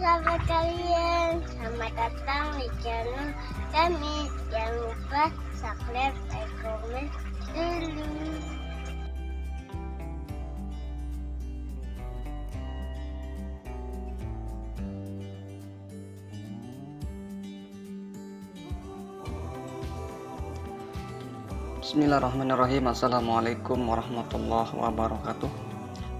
Sahabat kalian, selamat datang di channel kami. Jangan lupa subscribe, like, komen dulu. Bismillahirrahmanirrahim. Assalamualaikum warahmatullahi wabarakatuh.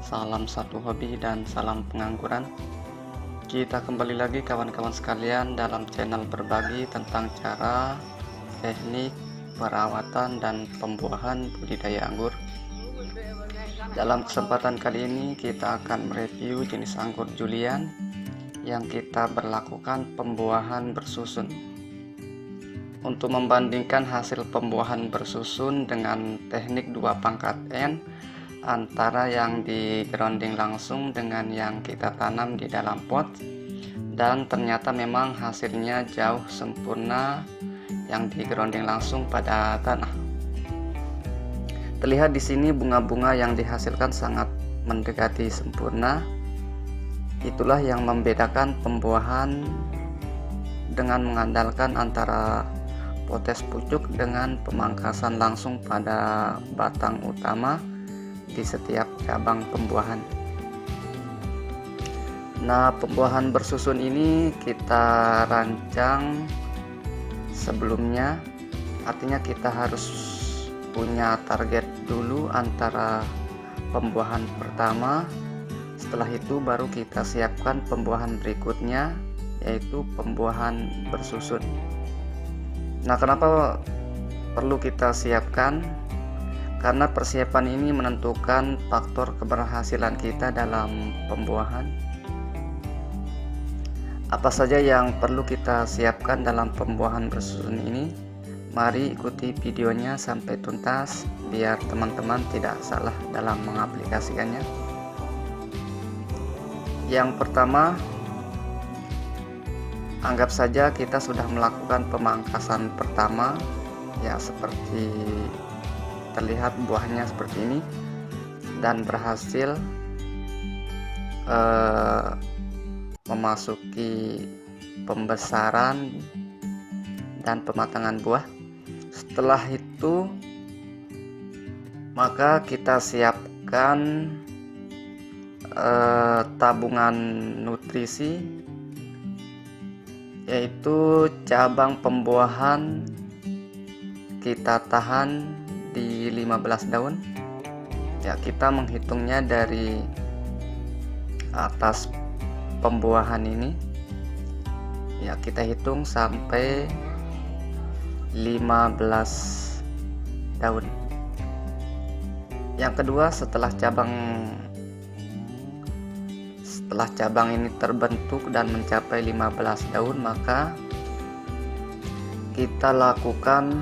Salam satu hobi dan salam pengangguran. Kita kembali lagi kawan-kawan sekalian dalam channel berbagi tentang cara, teknik, perawatan dan pembuahan budidaya anggur. Dalam kesempatan kali ini kita akan mereview jenis anggur Julian yang kita berlakukan pembuahan bersusun. Untuk membandingkan hasil pembuahan bersusun dengan teknik 2 pangkat N antara yang di grounding langsung dengan yang kita tanam di dalam pot, dan ternyata memang hasilnya jauh sempurna yang di grounding langsung pada tanah. Terlihat di sini bunga-bunga yang dihasilkan sangat mendekati sempurna. Itulah yang membedakan pembuahan dengan mengandalkan antara potes pucuk dengan pemangkasan langsung pada batang utama di setiap cabang pembuahan. Nah, pembuahan bersusun ini kita rancang sebelumnya, artinya kita harus punya target dulu antara pembuahan pertama. Setelah itu baru kita siapkan pembuahan berikutnya, yaitu pembuahan bersusun. Nah, kenapa perlu kita siapkan? Karena persiapan ini menentukan faktor keberhasilan kita dalam pembuahan. Apa saja yang perlu kita siapkan dalam pembuahan bersusun ini? Mari ikuti videonya sampai tuntas biar teman-teman tidak salah dalam mengaplikasikannya. Yang pertama, anggap saja kita sudah melakukan pemangkasan pertama, ya seperti terlihat buahnya seperti ini, dan berhasil memasuki pembesaran dan pematangan buah. Setelah itu maka kita siapkan tabungan nutrisi, yaitu cabang pembuahan kita tahan di 15 daun. Ya, kita menghitungnya dari atas pembuahan ini. Ya, kita hitung sampai 15 daun. Yang kedua, setelah cabang ini terbentuk dan mencapai 15 daun, maka kita lakukan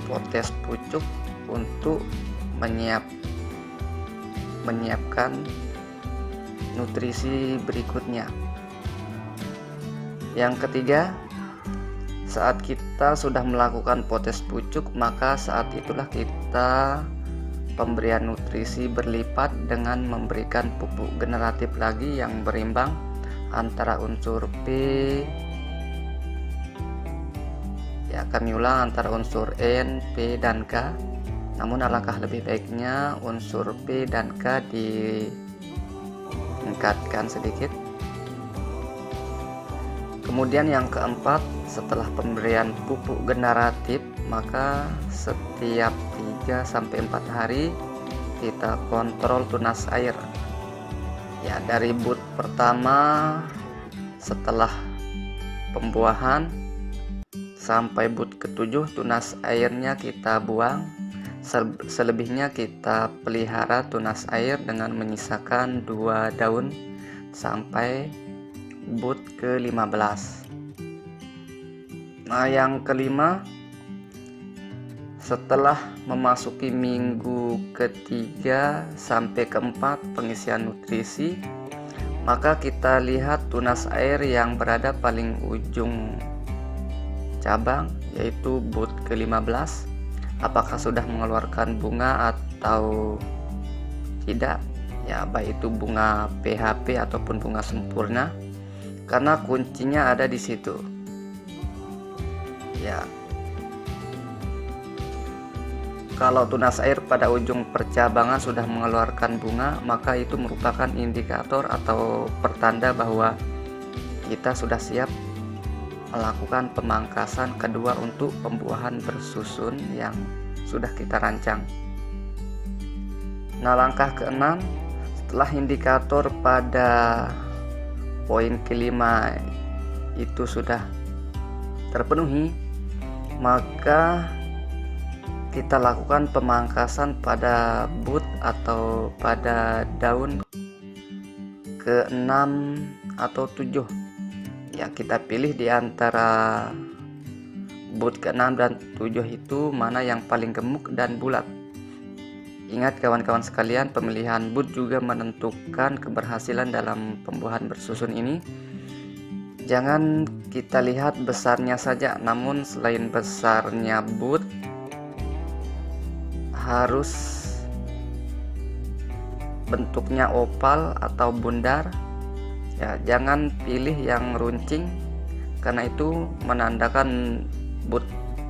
potes pucuk untuk menyiapkan nutrisi berikutnya. Yang ketiga, saat kita sudah melakukan potes pucuk, maka saat itulah kita pemberian nutrisi berlipat dengan memberikan pupuk generatif lagi yang berimbang antara unsur P, Ya, kami ulang antara unsur N, P, dan K. Namun alangkah lebih baiknya unsur P dan K ditingkatkan sedikit. Kemudian yang keempat, setelah pemberian pupuk generatif, maka setiap 3-4 hari kita kontrol tunas air. Ya, dari bud pertama setelah pembuahan sampai bud ke-7 tunas airnya kita buang. Selebihnya kita pelihara tunas air dengan menyisakan 2 daun sampai bud ke-15. Nah, yang kelima, setelah memasuki minggu ke-3 sampai ke-4 pengisian nutrisi, maka kita lihat tunas air yang berada paling ujung cabang, yaitu bud ke-15, apakah sudah mengeluarkan bunga atau tidak. Ya, baik itu bunga PHP ataupun bunga sempurna, karena kuncinya ada di situ. Ya, kalau tunas air pada ujung percabangan sudah mengeluarkan bunga, maka itu merupakan indikator atau pertanda bahwa kita sudah siap melakukan pemangkasan kedua untuk pembuahan bersusun yang sudah kita rancang. Nah, langkah ke-6, setelah indikator pada poin kelima itu sudah terpenuhi, maka kita lakukan pemangkasan pada bud atau pada daun ke-6 atau 7. Ya, kita pilih di antara bud ke-6 dan 7 itu mana yang paling gemuk dan bulat. Ingat kawan-kawan sekalian, pemilihan bud juga menentukan keberhasilan dalam pembuahan bersusun ini. Jangan kita lihat besarnya saja, namun selain besarnya bud, harus bentuknya opal atau bundar. Ya, jangan pilih yang runcing, karena itu menandakan bud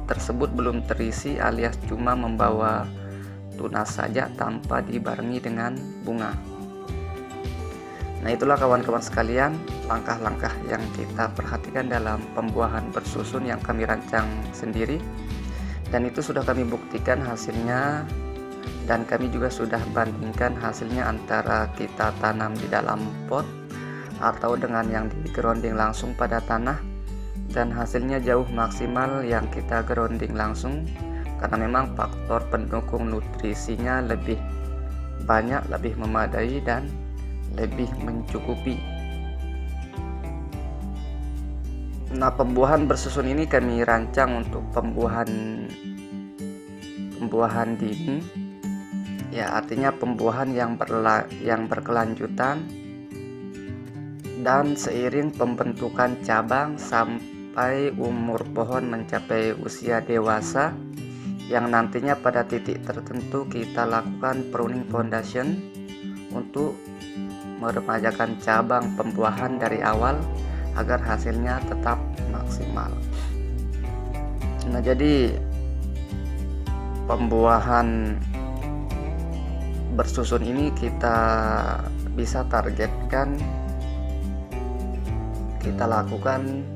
tersebut belum terisi alias cuma membawa tunas saja tanpa dibarengi dengan bunga. Nah, itulah kawan-kawan sekalian langkah-langkah yang kita perhatikan dalam pembuahan bersusun yang kami rancang sendiri, dan itu sudah kami buktikan hasilnya, dan kami juga sudah bandingkan hasilnya antara kita tanam di dalam pot atau dengan yang di-grounding langsung pada tanah, dan hasilnya jauh maksimal yang kita grounding langsung, karena memang faktor pendukung nutrisinya lebih banyak, lebih memadai, dan lebih mencukupi. Nah, pembuahan bersusun ini kami rancang untuk pembuahan dini. Ya, artinya pembuahan yang berkelanjutan dan seiring pembentukan cabang sampai umur pohon mencapai usia dewasa, yang nantinya pada titik tertentu kita lakukan pruning foundation untuk meremajakan cabang pembuahan dari awal agar hasilnya tetap maksimal. Nah, jadi pembuahan bersusun ini kita bisa targetkan kita lakukan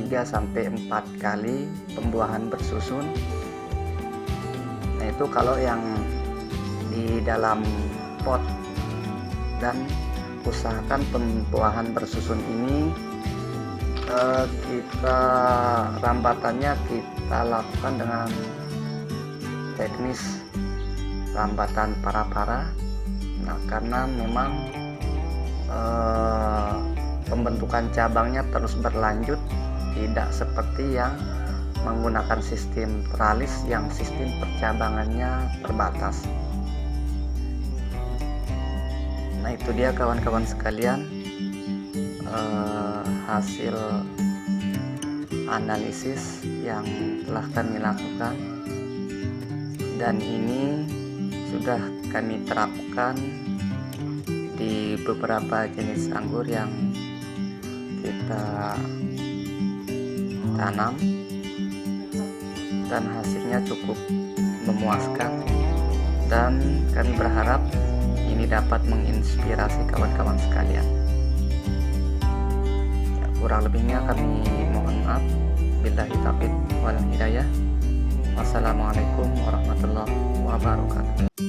3-4 kali pembuahan bersusun. Nah, itu kalau yang di dalam pot, dan usahakan pembuahan bersusun ini kita rambatannya kita lakukan dengan teknis rambatan para-para. Nah, karena memang pembentukan cabangnya terus berlanjut, tidak seperti yang menggunakan sistem teralis yang sistem percabangannya terbatas. Nah, itu dia kawan-kawan sekalian hasil analisis yang telah kami lakukan, dan ini sudah kami terapkan di beberapa jenis anggur yang kita tanam. dan hasilnya cukup memuaskan, dan kami berharap ini dapat menginspirasi kawan-kawan sekalian. Ya, kurang lebihnya kami mohon maaf. Billahi taufiq wal hidayah. Wassalamualaikum warahmatullahi wabarakatuh.